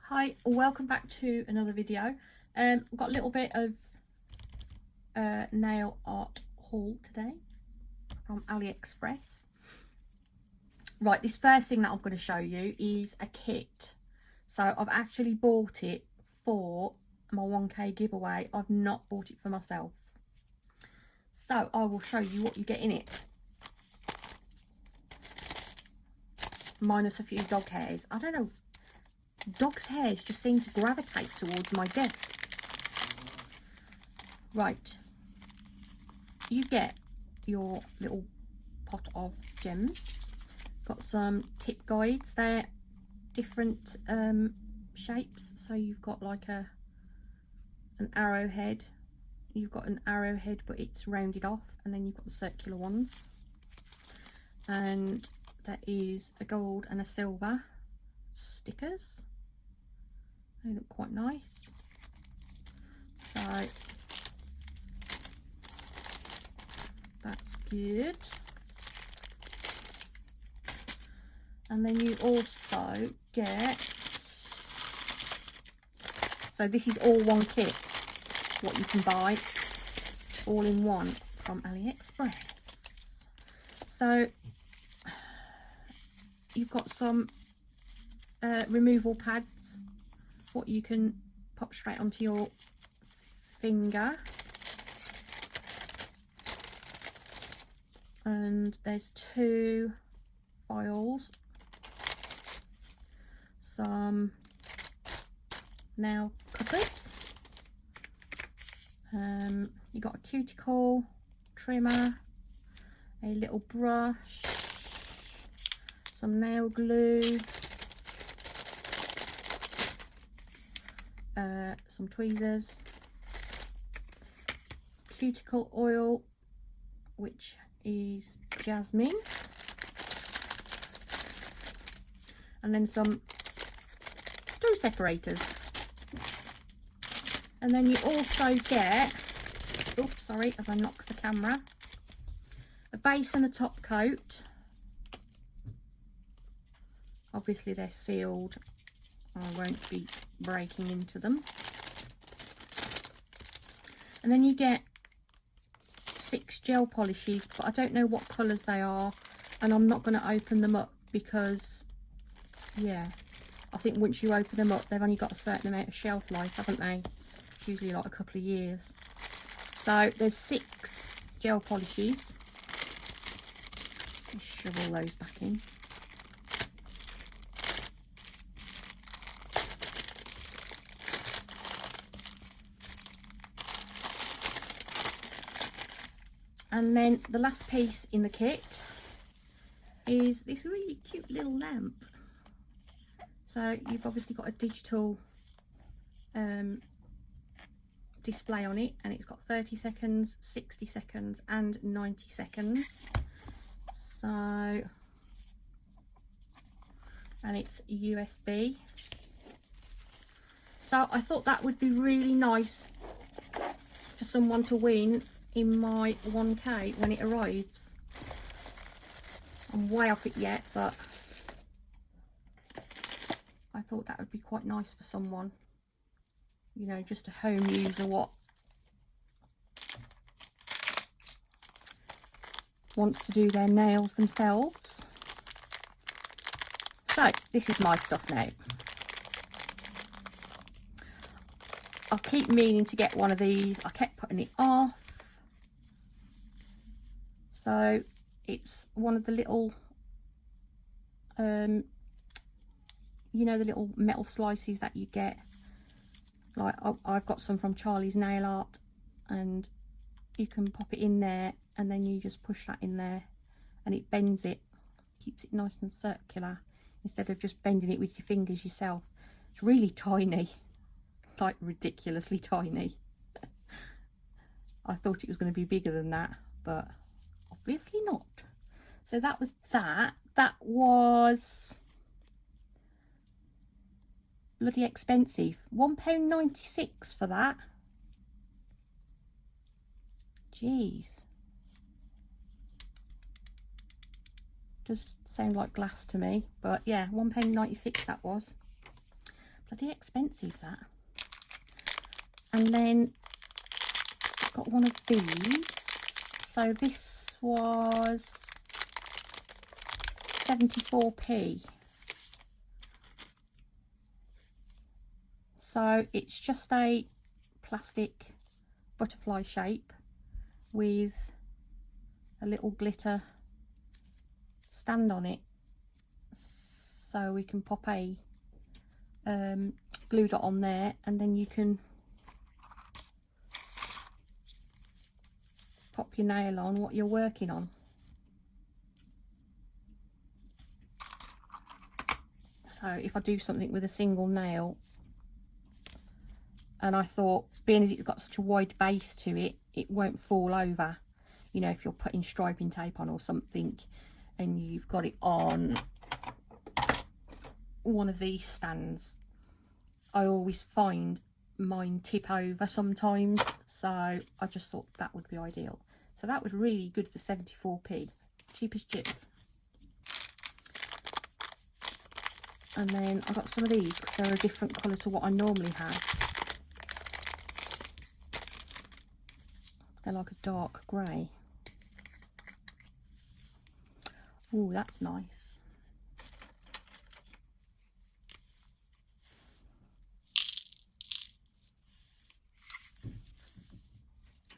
Hi, welcome back to another video. Got a little bit of nail art haul today from Aliexpress. Right, this first thing that I'm going to show you is a kit. So I've actually bought it for my 1K giveaway. I've not bought it for myself. So I will show you what you get in it. Minus a few dog hairs. I don't know. Dog's hairs just seem to gravitate towards my desk. Right, you get your little pot of gems. Got some tip guides. They're different shapes. So you've got like an arrowhead. You've got an arrowhead, but it's rounded off, and then you've got the circular ones. And there is a gold and a silver stickers. They look quite nice. So that's good. And then you also get, so this is all one kit, what you can buy all in one from AliExpress. So you've got some removal pads, what you can pop straight onto your finger, and there's 2 files, some nail cutters, you got a cuticle trimmer, a little brush, some nail glue, some tweezers, cuticle oil, which is jasmine, and then some glue separators. And then you also get, oops, sorry, as I knocked the camera, a base and a top coat. Obviously they're sealed, I won't be breaking into them. And then you get 6 gel polishes, but I don't know what colours they are, and I'm not going to open them up because, yeah, I think once you open them up, they've only got a certain amount of shelf life, haven't they? Usually like a couple of years. So there's 6 gel polishes. Let's shovel those back in. And then the last piece in the kit is this really cute little lamp. So you've obviously got a digital display on it, and it's got 30 seconds, 60 seconds and 90 seconds. So, and it's USB. So I thought that would be really nice for someone to win in my 1K when it arrives. I'm way off it yet, but I thought that would be quite nice for someone, you know, just a home user what wants to do their nails themselves. So this is my stuff now. I keep meaning to get one of these. I kept putting it off. So it's one of the little, you know, the little metal slices that you get. Like I've got some from Charlie's Nail Art, and you can pop it in there, and then you just push that in there, and it bends it, keeps it nice and circular, instead of just bending it with your fingers yourself. It's really tiny, like ridiculously tiny. I thought it was going to be bigger than that, but obviously not. So that was that. That was bloody expensive. £1.96 for that. Jeez. Does sound like glass to me, but yeah, £1.96 that was. Bloody expensive, that. And then I've got one of these. So this was 74p. So it's just a plastic butterfly shape with a little glitter stand on it, so we can pop a glue dot on there, and then you can pop your nail on what you're working on. So if I do something with a single nail, and I thought, being as it's got such a wide base to it, it won't fall over. You know, if you're putting striping tape on or something and you've got it on one of these stands, I always find mine tip over sometimes, so I just thought that would be ideal. So that was really good for 74p, cheap as chips. And then I got some of these because they're a different colour to what I normally have. They're like a dark grey. Oh, that's nice.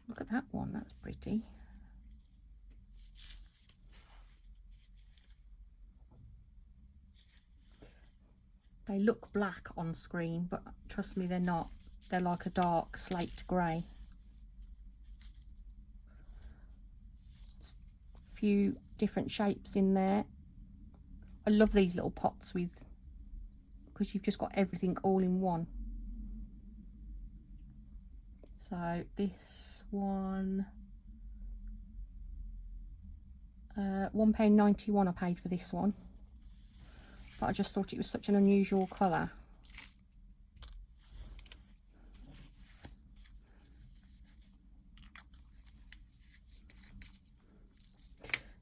Look at that one, that's pretty. They look black on screen, but trust me, they're not. They're like a dark slate grey. Few different shapes in there. I love these little pots with, because you've just got everything all in one. So this one, £1.91 I paid for this one, but I just thought it was such an unusual colour.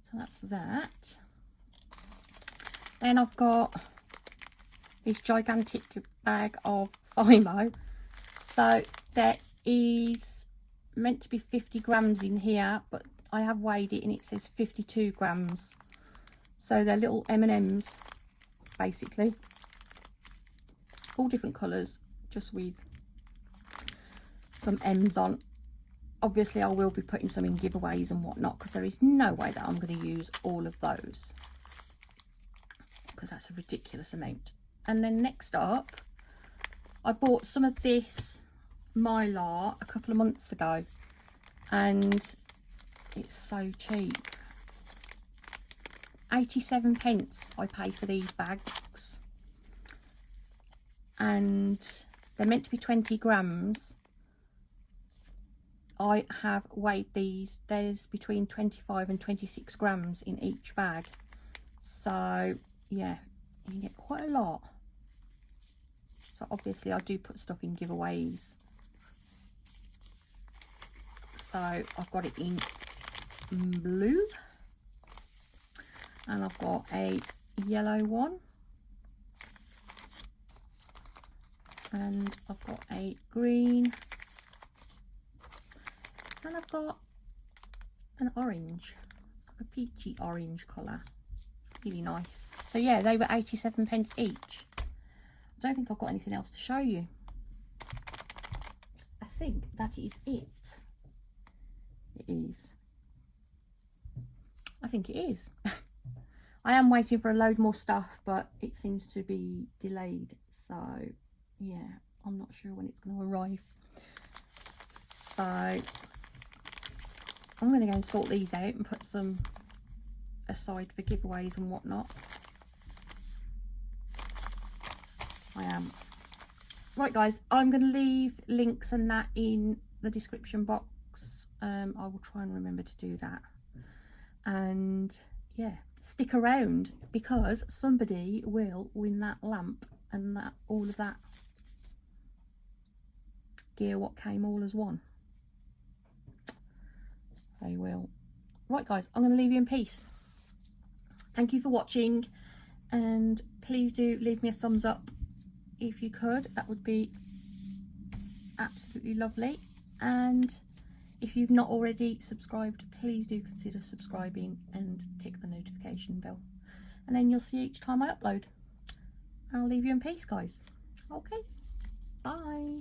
So that's that. Then I've got this gigantic bag of Fimo. So there is meant to be 50 grams in here, but I have weighed it and it says 52 grams. So they're little M&Ms basically, all different colours, just with some M's on. Obviously I will be putting some in giveaways and whatnot, because there is no way that I'm going to use all of those, because that's a ridiculous amount. And then next up, I bought some of this Mylar a couple of months ago, and it's so cheap. 87p I pay for these bags, and they're meant to be 20 grams. I have weighed these. There's between 25 and 26 grams in each bag. So yeah, you can get quite a lot. So obviously I do put stuff in giveaways. So I've got it in blue, and I've got a yellow one, and I've got a green, and I've got an orange, a peachy orange colour. Really nice. So yeah, they were 87p each. I don't think I've got anything else to show you. I think that is it. It is. I think it is. I am waiting for a load more stuff, but it seems to be delayed. So yeah, I'm not sure when it's going to arrive. So I'm going to go and sort these out and put some aside for giveaways and whatnot. I am. Right guys, I'm going to leave links and that in the description box. I will try and remember to do that. And yeah, stick around, because somebody will win that lamp and that all of that gear what came all as one. They will. Right guys, I'm going to leave you in peace. Thank you for watching, and please do leave me a thumbs up if you could, that would be absolutely lovely. And if you've not already subscribed, please do consider subscribing and tick the notification bell, and then you'll see each time I upload. I'll leave you in peace, guys. Okay, bye.